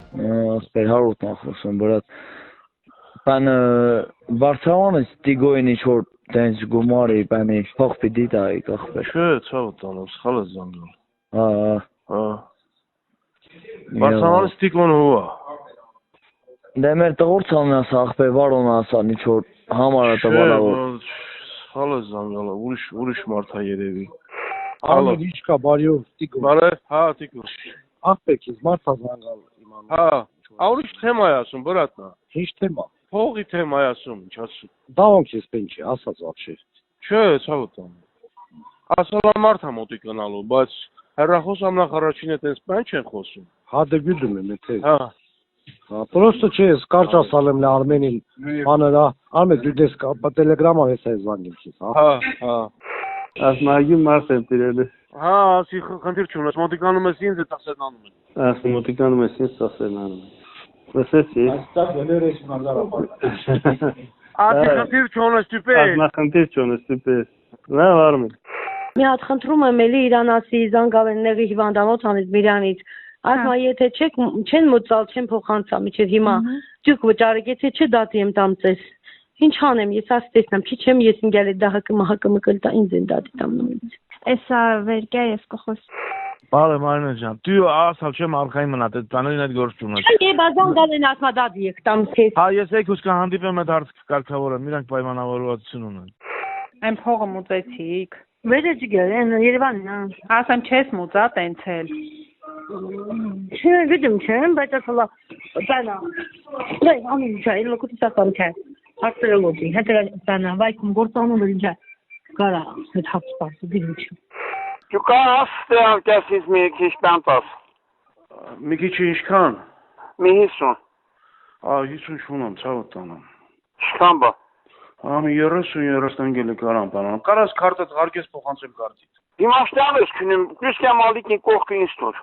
Ասպեր հարուտ նախոսում, բրատ, պան Բարսավանը ստիգոյին ինչ-որ տենց գումարի, պանի փող պիտի տայի կախպեր։ Չէ, ցավ տանեմ, սխալ է զանգել։ Հա։ Բարսավանը ստիգոն հուա։ Դե մեր տղորցանն ասա, ախպեր վարոն ասա, ինչ-որ համարը տվալավոր։ Սխալ է զանգել, ուրիշ մարդ է երևի։ Արմեն ինչ կա, բարյով, տիկո։ Բարե, հա, տիկո։ Ախպեր քեզ մարդ է զանգալ իմանում։ Հա, ուրիշ թեմա է ասում, բրատնա։ Ինչ թեմա։ Փողի թեմա է ասում, ինչ ասում։ Դավոն քեզ պենչի, ասած вообще։ Չէ, ցավ տանեմ։ Ասալա մարդ է մոտի գնալու, բայց հեռախոս ամնախ առաջին է տենց բան չեն խոսում։ Հա դե գյուդում եմ թե։ Հա։ Просто չէ, կարճ ասալեմ լե Արմենին, բաները, Արմեն դու դες տելեգրամա ես այս զանգել քեզ, հա։ Հա։ Ասմագի մարդ եմ տիրել։ Հա, ասի խնդիր չունես, մոտիկանում ես ինձ, դա սենանում եմ։ Ասի մոտիկանում ես ինձ, ասենանում եմ։ Լսեցի։ Այստեղ գներ ես մազարապար։ Ասի խնդիր չունես, տիպե։ Ասմա խնդիր չունես, տիպե։ Լավ Արմեն։ Մի հատ խնդրում եմ էլի իրան ասի զանգավենների հիվանդանոց անից Միրանից։ Ասма եթե չեն մոծալ, չեն փոխանցա, միջև հիմա դուք վճարեք, եթե չէ դատի եմ տամ ձեզ։ Ինչ անեմ, ես ասի տեսնեմ, չի չեմ ես ինգալ է դահակը մահակը մկլտա ինձ են դատի տամ նույնից։ Էսա վերկա ես կխոս։ Բարը Մարինե ջան, դու ասալ չեմ արխային մնա, դե բաներին այդ գործ չունես։ Չէ, բազան գալեն ասма դատի եք տամ քեզ։ Հա, ես եկուս կհանդիպեմ այդ հարցը կարգավորեմ, իրանք պայմանավորվածություն ունեն։ Այն փողը մուծեցիք։ Վերը ջիգեր, են Երևանն է։ Ասեմ չես մուծա տենց էլ։ Չէ, գիտեմ չեմ, բայց ասալա բանա։ Դե ամեն ինչ է, լոկոտի սակամ չէ։ Հացերոլոգի, հետո բանա, վայքում գործանում էր ինչ է։ Կարա, այդ հաց սպասի դիչ։ Դու կա աստեղ կասից մի քիչ տանտաս։ Մի քիչ ինչքան։ Մի 50։ 50 չունեմ, ցավ տանեմ։ Ինչքան բա։ Ամի 30 անգելի կարամ բանան։ Կարաս քարտը հարկես փոխանցեմ քարտից։ Դիմաշտան ես քնում, քրիսկա մալիկի կողքը ինձ տուր։